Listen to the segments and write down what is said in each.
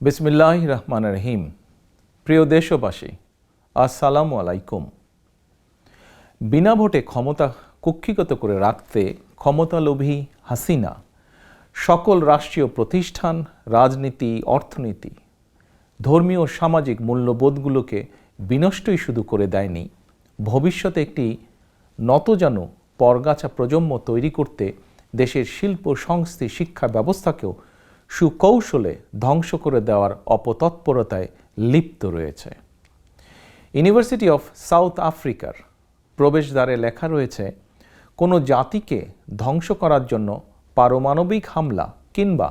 বিসমিল্লাহির রহমানির রহিম। প্রিয় দেশবাসী, আসসালামু আলাইকুম। বিনা ভোটে ক্ষমতা কুক্ষিগত করে রাখতে ক্ষমতালোভী হাসিনা সকল রাষ্ট্রীয় প্রতিষ্ঠান, রাজনীতি, অর্থনীতি, ধর্মীয় সামাজিক মূল্যবোধগুলোকে বিনষ্টই শুধু করে দেয়নি, ভবিষ্যতে একটি নতজানু পরগাছা প্রজন্ম তৈরি করতে দেশের শিল্প, সংস্কৃতি, শিক্ষা ব্যবস্থাকেও সুকৌশলে ধ্বংস করে দেওয়ার অপতৎপরতায় লিপ্ত রয়েছে। ইউনিভার্সিটি অফ সাউথ আফ্রিকার প্রবেশদ্বারে লেখা রয়েছে, কোনো জাতিকে ধ্বংস করার জন্য পারমাণবিক হামলা কিংবা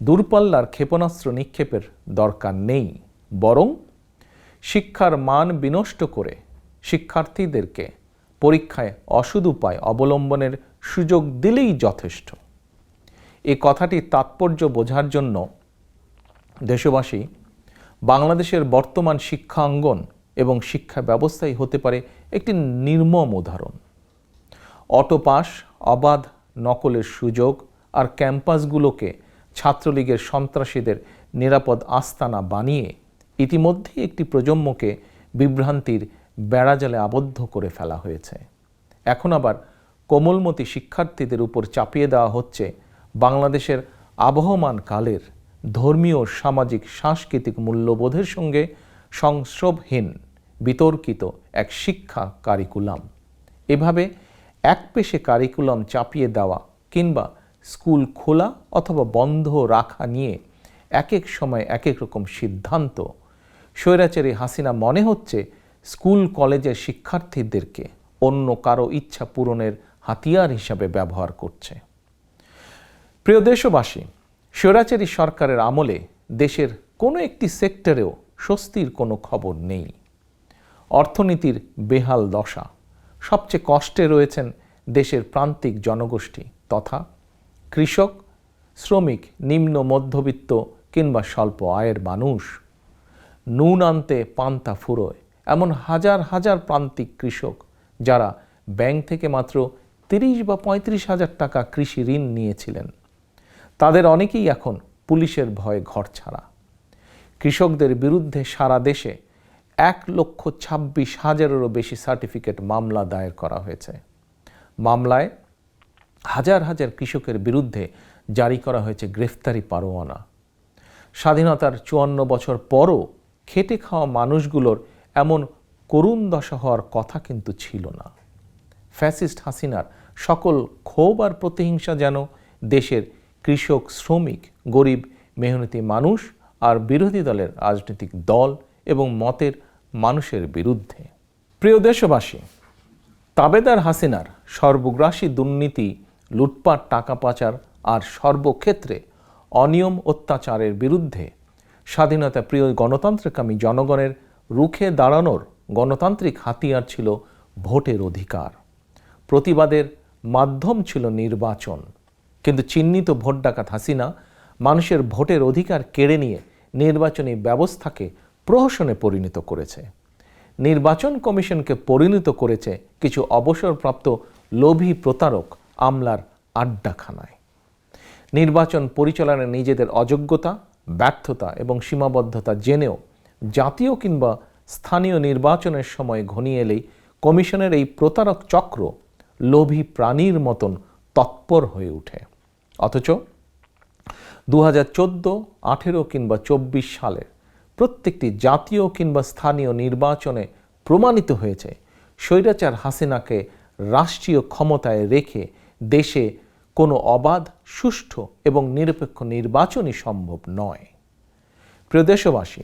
দূরপাল্লার ক্ষেপণাস্ত্র নিক্ষেপের দরকার নেই, বরং শিক্ষার মান বিনষ্ট করে শিক্ষার্থীদেরকে পরীক্ষায় অসৎ উপায় অবলম্বনের সুযোগ দিলেই যথেষ্ট। এই কথাটির তাৎপর্য বোঝার জন্য দেশবাসী বাংলাদেশের বর্তমান শিক্ষাঙ্গন এবং শিক্ষা ব্যবস্থাই হতে পারে একটি নির্মম উদাহরণ। অটোপাস, অবাধ নকলের সুযোগ আর ক্যাম্পাসগুলোকে ছাত্রলীগের সন্ত্রাসীদের নিরাপদ আস্তানা বানিয়ে ইতিমধ্যেই একটি প্রজন্মকে বিভ্রান্তির বেড়াজালে আবদ্ধ করে ফেলা হয়েছে। এখন আবার কোমলমতি শিক্ষার্থীদের উপর চাপিয়ে দেওয়া হচ্ছে বাংলাদেশের আবহমান কালের ধর্মীয়, সামাজিক, সাংস্কৃতিক মূল্যবোধের সঙ্গে সংস্রবহীন বিতর্কিত এক শিক্ষা কারিকুলাম। এভাবে একপেশে কারিকুলাম চাপিয়ে দেওয়া কিংবা স্কুল খোলা অথবা বন্ধ রাখা নিয়ে এক এক সময় এক এক রকম সিদ্ধান্ত স্বৈরাচারী হাসিনা মনে হচ্ছে স্কুল কলেজের শিক্ষার্থীদেরকে অন্য কারো ইচ্ছা পূরণের হাতিয়ার হিসাবে ব্যবহার করছে। প্রিয় দেশবাসী, স্বৈরাচারী সরকারের আমলে দেশের কোনো একটি সেক্টরেও স্বস্তির কোনো খবর নেই। অর্থনীতির বেহাল দশা। সবচেয়ে কষ্টে রয়েছেন দেশের প্রান্তিক জনগোষ্ঠী তথা কৃষক, শ্রমিক, নিম্ন মধ্যবিত্ত কিংবা স্বল্প আয়ের মানুষ। নুন আনতে পান্তা ফুরোয় এমন হাজার হাজার প্রান্তিক কৃষক যারা ব্যাংক থেকে মাত্র 30 বা 35 হাজার টাকা কৃষি ঋণ নিয়েছিলেন, তাদের অনেকেই এখন পুলিশের ভয়ে ঘরছাড়া। কৃষকদের বিরুদ্ধে সারা দেশে 1,26,000-এরও বেশি সার্টিফিকেট মামলা দায়ের করা হয়েছে। মামলায় হাজার হাজার কৃষকের বিরুদ্ধে জারি করা হয়েছে গ্রেফতারি পরোয়ানা। স্বাধীনতার 54 বছর পরও খেটে খাওয়া মানুষগুলোর এমন করুণ দশা হওয়ার কথা কিন্তু ছিল না। ফ্যাসিস্ট হাসিনার সকল ক্ষোভ আর প্রতিহিংসা যেন দেশের কৃষক, শ্রমিক, গরিব, মেহনতি মানুষ আর বিরোধী দলের রাজনৈতিক দল এবং মতের মানুষের বিরুদ্ধে। প্রিয় দেশবাসী, তাবেদার হাসিনার সর্বগ্রাসী দুর্নীতি, লুটপাট, টাকা পাচার আর সর্বক্ষেত্রে অনিয়ম, অত্যাচারের বিরুদ্ধে স্বাধীনতা প্রিয় গণতন্ত্রকামী জনগণের রুখে দাঁড়ানোর গণতান্ত্রিক হাতিয়ার ছিল ভোটের অধিকার। প্রতিবাদের মাধ্যম ছিল নির্বাচন। কিন্তু চিহ্নিত ভোট ডাকাত হাসিনা মানুষের ভোটের অধিকার কেড়ে নিয়ে নির্বাচনী ব্যবস্থাকে প্রহসনে পরিণত করেছে। নির্বাচন কমিশনকে পরিণত করেছে কিছু অবসরপ্রাপ্ত লোভী প্রতারক আমলার আড্ডাখানায়। নির্বাচন পরিচালনায় নিজেদের অযোগ্যতা, ব্যর্থতা এবং সীমাবদ্ধতা জেনেও জাতীয় কিংবা স্থানীয় নির্বাচনের সময় ঘনিয়ে এলেই কমিশনের এই প্রতারক চক্র লোভী প্রাণীর মতন তৎপর হয়ে ওঠে। অথচ 2014, 18 কিংবা 24 সালের প্রত্যেকটি জাতীয় কিংবা স্থানীয় নির্বাচনে প্রমাণিত হয়েছে স্বৈরাচার হাসিনাকে রাষ্ট্রীয় ক্ষমতায় রেখে দেশে কোনো অবাধ, সুষ্ঠু এবং নিরপেক্ষ নির্বাচনই সম্ভব নয়। প্রিয় দেশবাসী,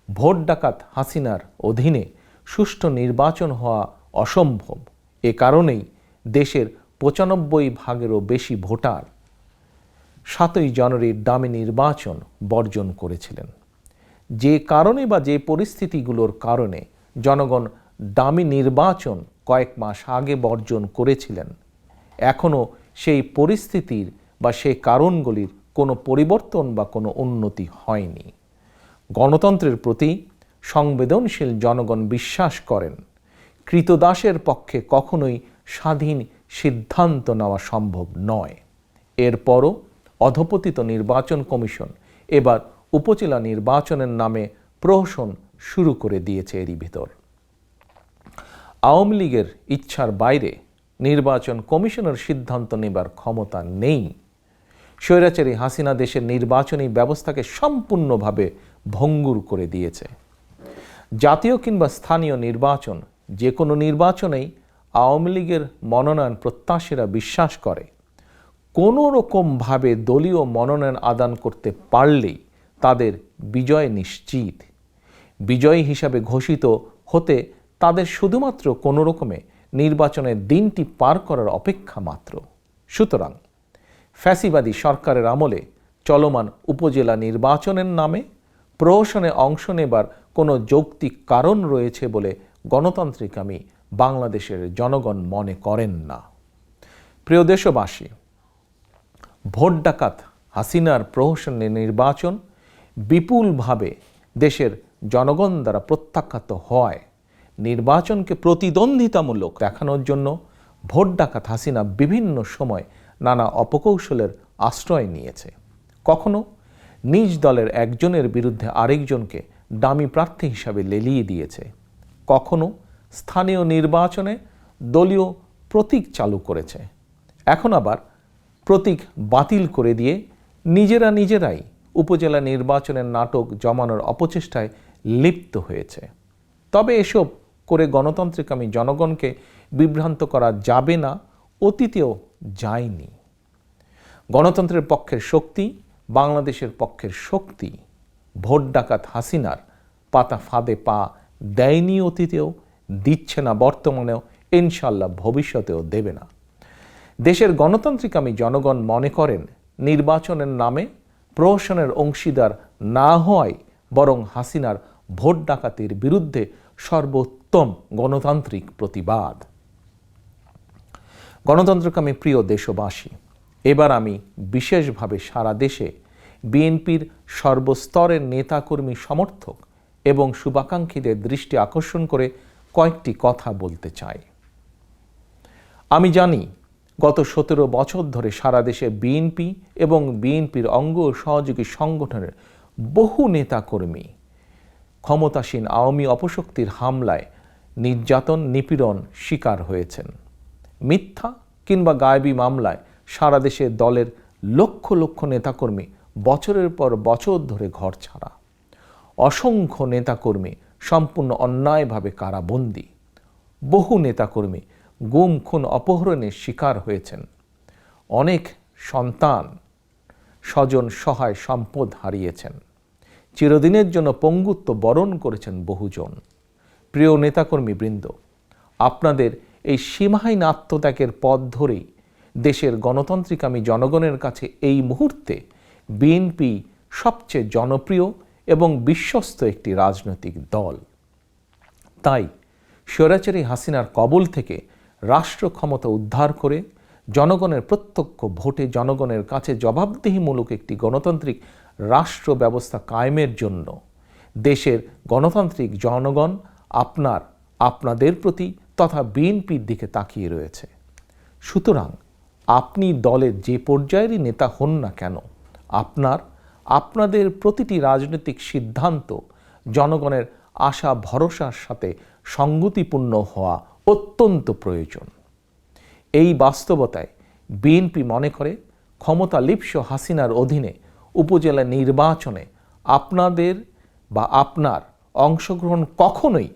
ভোট ডাকাত হাসিনার অধীনে সুষ্ঠু নির্বাচন হওয়া অসম্ভব। এ কারণেই দেশের 95% বেশি ভোটার 7ই জানুয়ারির ডামি নির্বাচন বর্জন করেছিলেন। যে কারণে বা যে পরিস্থিতিগুলোর কারণে জনগণ ডামি নির্বাচন কয়েক মাস আগে বর্জন করেছিলেন, এখনও সেই পরিস্থিতির বা সেই কারণগুলির কোনো পরিবর্তন বা কোনো উন্নতি হয়নি। গণতন্ত্রের প্রতি সংবেদনশীল জনগণ বিশ্বাস করেন কৃতদাসের পক্ষে কখনোই স্বাধীন সিদ্ধান্ত নেওয়া সম্ভব নয়। এরপরও অধপতিত নির্বাচন কমিশন এবার উপজেলা নির্বাচনের নামে প্রহসন শুরু করে দিয়েছে এরই ভিতর। আওয়ামী লীগের ইচ্ছার বাইরে নির্বাচন কমিশনের সিদ্ধান্ত নেবার ক্ষমতা নেই। স্বৈরাচারী হাসিনা দেশের নির্বাচনী ব্যবস্থাকে সম্পূর্ণভাবে ভঙ্গুর করে দিয়েছে। জাতীয় কিংবা স্থানীয় নির্বাচন, যে কোনো নির্বাচনেই আওয়ামী লীগের মনোনয়ন প্রত্যাশীরা বিশ্বাস করে কোনো রকমভাবে দলীয় মনোনয়ন আদান করতে পারলেই তাদের বিজয় নিশ্চিত। বিজয়ী হিসাবে ঘোষিত হতে তাদের শুধুমাত্র কোনো রকমে নির্বাচনের দিনটি পার করার অপেক্ষা মাত্র। সুতরাং ফ্যাসিবাদী সরকারের আমলে চলমান উপজেলা নির্বাচনের নামে প্রহসনে অংশ নেবার কোনো যৌক্তিক কারণ রয়েছে বলে গণতান্ত্রিকামী বাংলাদেশের জনগণ মনে করেন না। প্রিয় দেশবাসী, ভোট ডাকাত হাসিনার প্রহসনে নির্বাচন বিপুলভাবে দেশের জনগণ দ্বারা প্রত্যাখ্যাত হয়। নির্বাচনকে প্রতিদ্বন্দ্বিতামূলক দেখানোর জন্য ভোট ডাকাত হাসিনা বিভিন্ন সময় নানা অপকৌশলের আশ্রয় নিয়েছে। কখনো নিজ দলের একজনের বিরুদ্ধে আরেকজনকে ডামি প্রার্থী হিসাবে লেলিয়ে দিয়েছে, কখনো স্থানীয় নির্বাচনে দলীয় প্রতীক চালু করেছে, এখন আবার প্রতীক বাতিল করে দিয়ে নিজেরাই উপজেলা নির্বাচনের নাটক জমানোর অপচেষ্টায় লিপ্ত হয়েছে। তবে এসব করে গণতান্ত্রিকামী জনগণকে বিভ্রান্ত করা যাবে না, অতীতেও যায়নি। গণতন্ত্রের পক্ষের শক্তি, বাংলাদেশের পক্ষের শক্তি ভোট ডাকাত হাসিনার পাতা ফাঁদে পা দেয়নি অতীতেও, দিচ্ছে না বর্তমানেও, ইনশাল্লাহ ভবিষ্যতেও দেবে না। দেশের গণতান্ত্রিকামী জনগণ মনে করেন নির্বাচনের নামে প্রহসনের অংশীদার না হওয়াই বরং হাসিনার ভোট ডাকাতির বিরুদ্ধে সর্বোত্তম গণতান্ত্রিক প্রতিবাদ। গণতন্ত্রকামী প্রিয় দেশবাসী, এবার আমি বিশেষভাবে সারা দেশে বিএনপির সর্বস্তরের নেতাকর্মী, সমর্থক এবং শুভাকাঙ্ক্ষীদের দৃষ্টি আকর্ষণ করে কয়েকটি কথা বলতে চাই। আমি জানি গত 17 বছর ধরে সারা দেশে বিএনপি এবং বিএনপির অঙ্গ ও সহযোগী সংগঠনের বহু নেতাকর্মী ক্ষমতাসীন আওয়ামী অপশক্তির হামলায় নির্যাতন, নিপীড়ন শিকার হয়েছেন। মিথ্যা কিংবা গায়েবী মামলায় সারা দেশে দলের লক্ষ লক্ষ নেতাকর্মী বছরের পর বছর ধরে ঘর ছাড়া। অসংখ্য নেতাকর্মী সম্পূর্ণ অন্যায়ভাবে কারাবন্দী। বহু নেতাকর্মী গুম, খুন, অপহরণের শিকার হয়েছেন। অনেক সন্তান, স্বজন, সহায় সম্পদ হারিয়েছেন। চিরদিনের জন্য পঙ্গুত্ব বরণ করেছেন বহুজন। প্রিয় নেতাকর্মী বৃন্দ, আপনাদের এই সীমাহীন আত্মত্যাগের পথ ধরেই দেশের গণতান্ত্রিকামী জনগণের কাছে এই মুহূর্তে বিএনপি সবচেয়ে জনপ্রিয় এবং বিশ্বস্ত একটি রাজনৈতিক দল। তাই স্বৈরাচারী হাসিনার কবল থেকে রাষ্ট্র ক্ষমতা উদ্ধার করে জনগণের প্রত্যক্ষ ভোটে জনগণের কাছে জবাবদিহিমূলক একটি গণতান্ত্রিক রাষ্ট্র ব্যবস্থা কায়েমের জন্য দেশের গণতান্ত্রিক জনগণ আপনাদের প্রতি তথা বিএনপির দিকে তাকিয়ে রয়েছে। সুতরাং আপনি দলের যে পর্যায়েরই নেতা হন না কেন, আপনাদের প্রতিটি রাজনৈতিক সিদ্ধান্ত জনগণের আশা ভরসার সাথে সঙ্গতিপূর্ণ হওয়া অত্যন্ত প্রয়োজন। এই বাস্তবতায় বিএনপি মনে করে ক্ষমতা লিপ্স হাসিনার অধীনে উপজেলা নির্বাচনে আপনার অংশগ্রহণ কখনোই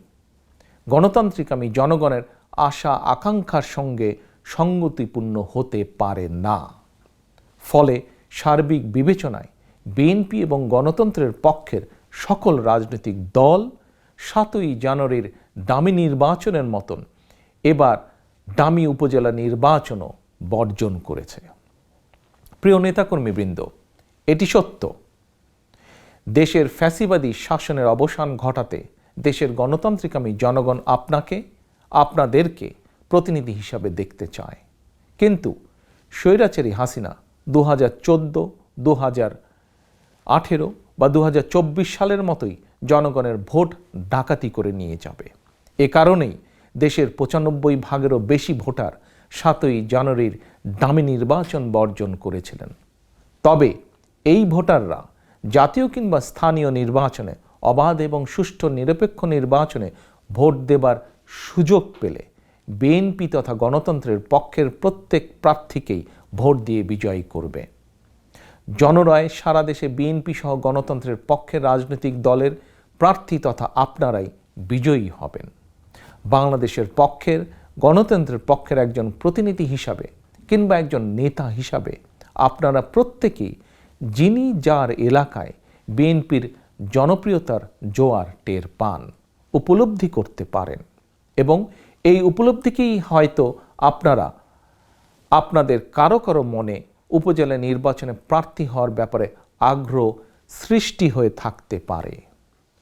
গণতান্ত্রিকামী জনগণের আশা আকাঙ্ক্ষার সঙ্গে সঙ্গতিপূর্ণ হতে পারে না। ফলে সার্বিক বিবেচনায় বিএনপি এবং গণতন্ত্রের পক্ষের সকল রাজনৈতিক দল 7ই জানুয়ারির ডামি নির্বাচনের মতন এবার ডামি উপজেলা নির্বাচনও বর্জন করেছে। প্রিয় নেতাকর্মীবৃন্দ, এটি সত্য, দেশের ফ্যাসিবাদী শাসনের অবসান ঘটাতে দেশের গণতান্ত্রিকামী জনগণ আপনাদেরকে প্রতিনিধি হিসাবে দেখতে চায়। কিন্তু স্বৈরাচারী হাসিনা 2014, 2018 বা 2024 সালের মতোই জনগণের ভোট ডাকাতি করে নিয়ে যাবে। এ কারণেই দেশের 95% বেশি ভোটার 7ই জানুয়ারির ডামি নির্বাচন বর্জন করেছিলেন। তবে এই ভোটাররা জাতীয় কিংবা স্থানীয় নির্বাচনে অবাধ এবং সুষ্ঠু নিরপেক্ষ নির্বাচনে ভোট দেবার সুযোগ পেলে বিএনপি তথা গণতন্ত্রের পক্ষের প্রত্যেক প্রার্থীকেই ভোট দিয়ে বিজয়ী করবে। জনরায় সারা দেশে বিএনপি সহ গণতন্ত্রের পক্ষের রাজনৈতিক দলের প্রার্থী তথা আপনারাই বিজয়ী হবেন। বাংলাদেশের পক্ষের গণতন্ত্রের পক্ষের একজন প্রতিনিধি হিসাবে কিংবা একজন নেতা হিসাবে আপনারা প্রত্যেকেই যিনি যার এলাকায় বিএনপির জনপ্রিয়তার জোয়ার টের পান, উপলব্ধি করতে পারেন এবং এই উপলব্ধিকেই হয়তো আপনারা আপনাদের কারো কারো মনে উপজেলা নির্বাচনে প্রার্থী হওয়ার ব্যাপারে আগ্রহ সৃষ্টি হয়ে থাকতে পারে।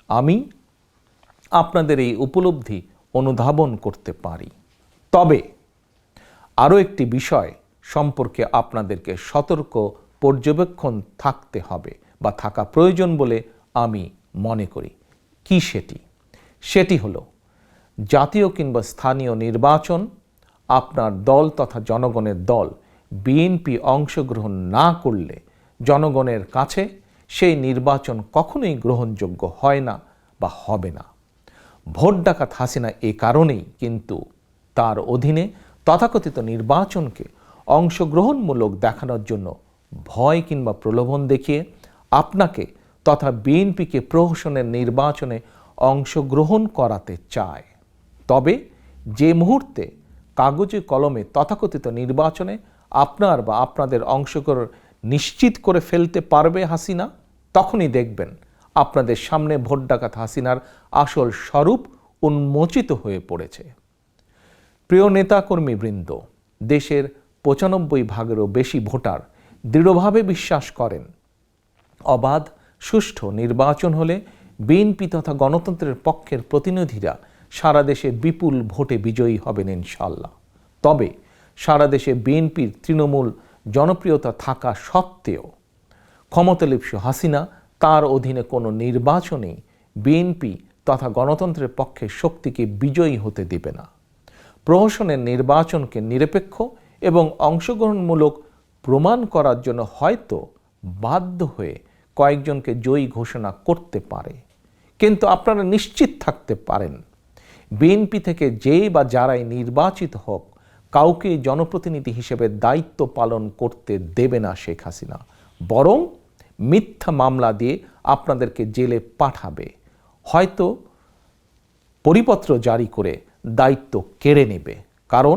আমি আপনাদের এই উপলব্ধি অনুধাবন করতে পারি। তবে আরও একটি বিষয় সম্পর্কে আপনাদেরকে সতর্ক পর্যবেক্ষণ থাকতে হবে বা থাকা প্রয়োজন বলে আমি মনে করি। কি সেটি হলো জাতীয় কিংবা স্থানীয় নির্বাচন আপনার দল তথা জনগণের দল বিএনপি অংশগ্রহণ না করলে জনগণের কাছে সেই নির্বাচন কখনোই গ্রহণযোগ্য হয় না বা হবে না। ভোট ডাকাত হাসিনা এ কারণেই কিন্তু তার অধীনে তথাকথিত নির্বাচনকে অংশগ্রহণমূলক দেখানোর জন্য ভয় কিংবা প্রলোভন দেখিয়ে আপনাকে তথা বিএনপিকে প্রহসনের নির্বাচনে অংশগ্রহণ করাতে চায়। তবে যে মুহূর্তে কাগজে কলমে তথাকথিত নির্বাচনে আপনার বা আপনাদের অংশগ্রহণ নিশ্চিত করে ফেলতে পারবে হাসিনা, তখনই দেখবেন আপনাদের সামনে ভোট ডাকাত হাসিনার আসল স্বরূপ উন্মোচিত হয়ে পড়েছে। প্রিয় নেতাকর্মীবৃন্দ, দেশের ৯৫% বেশি ভোটার দৃঢ়ভাবে বিশ্বাস করেন অবাধ সুষ্ঠু নির্বাচন হলে বিএনপি তথা গণতন্ত্রের পক্ষের প্রতিনিধিরা সারা দেশে বিপুল ভোটে বিজয়ী হবেন ইনশাল্লাহ। তবে সারা দেশে বিএনপির তৃণমূল জনপ্রিয়তা থাকা সত্ত্বেও ক্ষমতালিপ্সু হাসিনা তার অধীনে কোনো নির্বাচনেই বিএনপি তথা গণতন্ত্রের পক্ষে শক্তিকে বিজয়ী হতে দেবে না। প্রহসনের নির্বাচনকে নিরপেক্ষ এবং অংশগ্রহণমূলক প্রমাণ করার জন্য হয়তো বাধ্য হয়ে কয়েকজনকে জয়ী ঘোষণা করতে পারে, কিন্তু আপনারা নিশ্চিত থাকতে পারেন বিএনপি থেকে যে বা যারাই নির্বাচিত হোক কাউকে জনপ্রতিনিধি হিসেবে দায়িত্ব পালন করতে দেবে না শেখ হাসিনা, বরং মিথ্যা মামলা দিয়ে আপনাদেরকে জেলে পাঠাবে, হয়তো পরিপত্র জারি করে দায়িত্ব কেড়ে নেবে। কারণ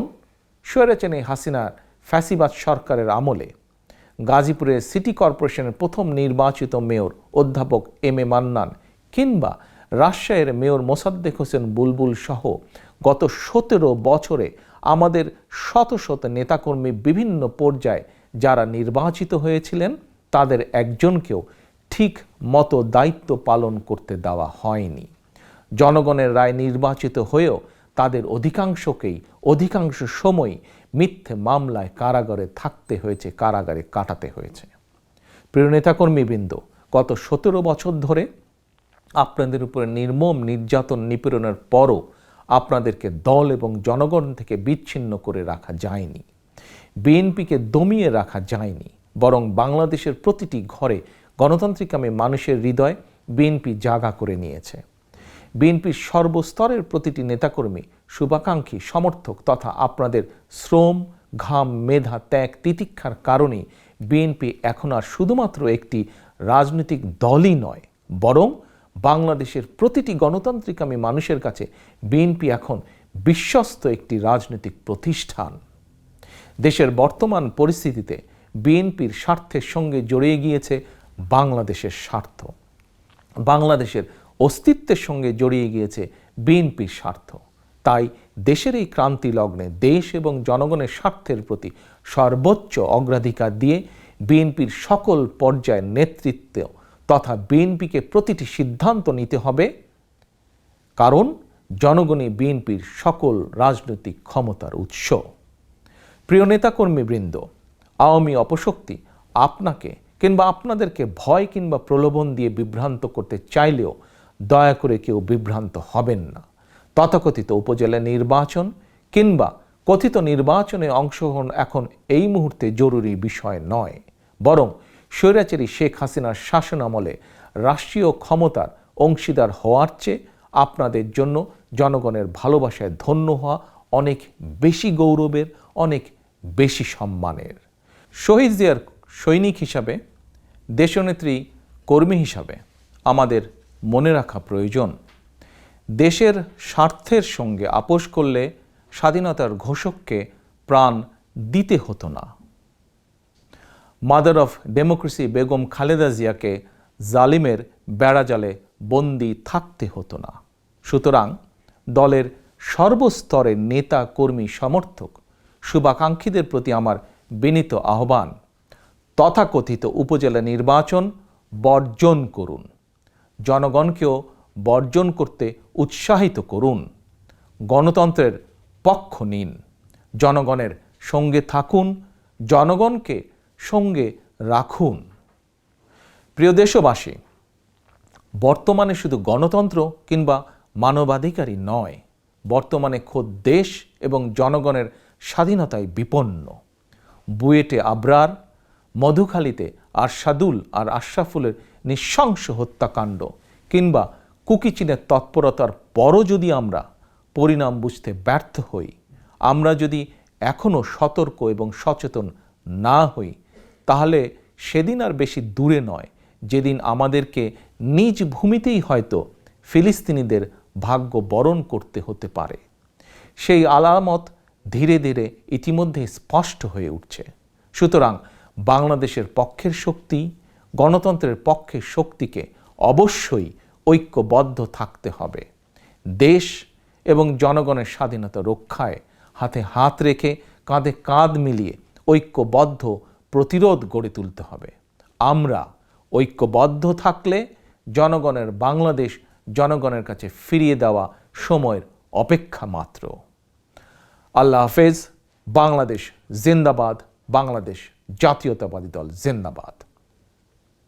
স্বৈরাচারী হাসিনার ফ্যাসিবাদ সরকারের আমলে গাজীপুরের সিটি কর্পোরেশনের প্রথম নির্বাচিত মেয়র অধ্যাপক এম এ মান্নান কিংবা রাজশাহীর মেয়র মোসাদ্দেক হোসেন বুলবুল সহ গত ১৭ বছরে আমাদের শত শত নেতাকর্মী বিভিন্ন পর্যায়ে যারা নির্বাচিত হয়েছিলেন তাদের একজনকেও ঠিক মতো দায়িত্ব পালন করতে দেওয়া হয়নি। জনগণের রায় নির্বাচিত হয়েও তাদের অধিকাংশকেই অধিকাংশ সময় মিথ্যে মামলায় কারাগারে থাকতে হয়েছে, কারাগারে কাটাতে হয়েছে। প্রিয় নেতাকর্মীবৃন্দ, গত ১৭ বছর ধরে আপনাদের উপরে নির্মম নির্যাতন নিপীড়নের পরও আপনাদেরকে দল এবং জনগণ থেকে বিচ্ছিন্ন করে রাখা যায়নি, বিএনপিকে দমিয়ে রাখা যায়নি, বরং বাংলাদেশের প্রতিটি ঘরে গণতান্ত্রিকামী মানুষের হৃদয় বিএনপি জায়গা করে নিয়েছে। বিএনপির সর্বস্তরের প্রতিটি নেতাকর্মী, শুভাকাঙ্ক্ষী, সমর্থক তথা আপনাদের শ্রম, ঘাম, মেধা, ত্যাগ, তিতিক্ষার কারণে বিএনপি এখন আর শুধুমাত্র একটি রাজনৈতিক দলই নয়, বরং বাংলাদেশের প্রতিটি গণতান্ত্রিকামী মানুষের কাছে বিএনপি এখন বিশ্বস্ত একটি রাজনৈতিক প্রতিষ্ঠান। দেশের বর্তমান পরিস্থিতিতে বিএনপির স্বার্থের সঙ্গে জড়িয়ে গিয়েছে বাংলাদেশের স্বার্থ, বাংলাদেশের অস্তিত্বের সঙ্গে জড়িয়ে গিয়েছে বিএনপির স্বার্থ। তাই দেশের এই ক্রান্তি লগ্নে দেশ এবং জনগণের স্বার্থের প্রতি সর্বোচ্চ অগ্রাধিকার দিয়ে বিএনপির সকল পর্যায়ের নেতৃত্ব তথা বিএনপিকে প্রতিটি সিদ্ধান্ত নিতে হবে, কারণ জনগণই বিএনপির সকল রাজনৈতিক ক্ষমতার উৎস। প্রিয় নেতাকর্মীবৃন্দ, আওয়ামী অপশক্তি আপনাকে কিংবা আপনাদেরকে ভয় কিংবা প্রলোভন দিয়ে বিভ্রান্ত করতে চাইলেও দয়া করে কেউ বিভ্রান্ত হবেন না। তথাকথিত উপজেলা নির্বাচন কিংবা কথিত নির্বাচনে অংশগ্রহণ এখন এই মুহূর্তে জরুরি বিষয় নয়, বরং স্বৈরাচারী শেখ হাসিনার শাসন আমলে রাষ্ট্রীয় ক্ষমতার অংশীদার হওয়ার চেয়ে আপনাদের জন্য জনগণের ভালোবাসায় ধন্য হওয়া অনেক বেশি গৌরবের, অনেক বেশি সম্মানের। শহীদ জিয়ার সৈনিক হিসাবে, দেশনেত্রী কর্মী হিসাবে আমাদের মনে রাখা প্রয়োজন, দেশের স্বার্থের সঙ্গে আপোষ করলে স্বাধীনতার ঘোষককে প্রাণ দিতে হতো না। Mother of democracy Begum Khaleda জিয়াকে জালিমের বেড়াজালে বন্দী থাকতে হতো না। সুতরাং দলের সর্বস্তরের নেতা, কর্মী, সমর্থক, শুভাকাঙ্ক্ষীদের প্রতি আমার বিনীত আহ্বান, তথাকথিত উপজেলা নির্বাচন বর্জন করুন। জনগণকেও বর্জন করতে উৎসাহিত করুন। গণতন্ত্রের পক্ষ নিন, জনগণের সঙ্গে থাকুন, জনগণকে সঙ্গে রাখুন। প্রিয় দেশবাসী, বর্তমানে শুধু গণতন্ত্র কিংবা মানবাধিকারই নয়, বর্তমানে খোদ দেশ এবং জনগণের স্বাধীনতায় বিপন্ন। বুয়েটে আবরার, মধুখালীতে আরশাদুল আর আশরাফুলের নৃশংস হত্যাকাণ্ড কিংবা কুকিচিনের তৎপরতার পরও যদি আমরা পরিণাম বুঝতে ব্যর্থ হই, আমরা যদি এখনও সতর্ক এবং সচেতন না হই, তাহলে সেদিন আর বেশি দূরে নয় যেদিন আমাদেরকে নিজ ভূমিতেই হয়তো ফিলিস্তিনিদের ভাগ্য বরণ করতে হতে পারে। সেই আলামত ধীরে ধীরে ইতিমধ্যে স্পষ্ট হয়ে উঠছে। সুতরাং বাংলাদেশের পক্ষের শক্তি, গণতন্ত্রের পক্ষের শক্তিকে অবশ্যই ঐক্যবদ্ধ থাকতে হবে। দেশ এবং জনগণের স্বাধীনতা রক্ষায় হাতে হাত রেখে, কাঁধে কাঁধ মিলিয়ে ঐক্যবদ্ধ প্রতিরোধ গড়ে তুলতে হবে। আমরা ঐক্যবদ্ধ থাকলে জনগণের বাংলাদেশ জনগণের কাছে ফিরিয়ে দেওয়া সময়ের অপেক্ষা মাত্র। আল্লাহ হাফেজ। বাংলাদেশ জিন্দাবাদ। বাংলাদেশ জাতীয়তাবাদী দল জিন্দাবাদ।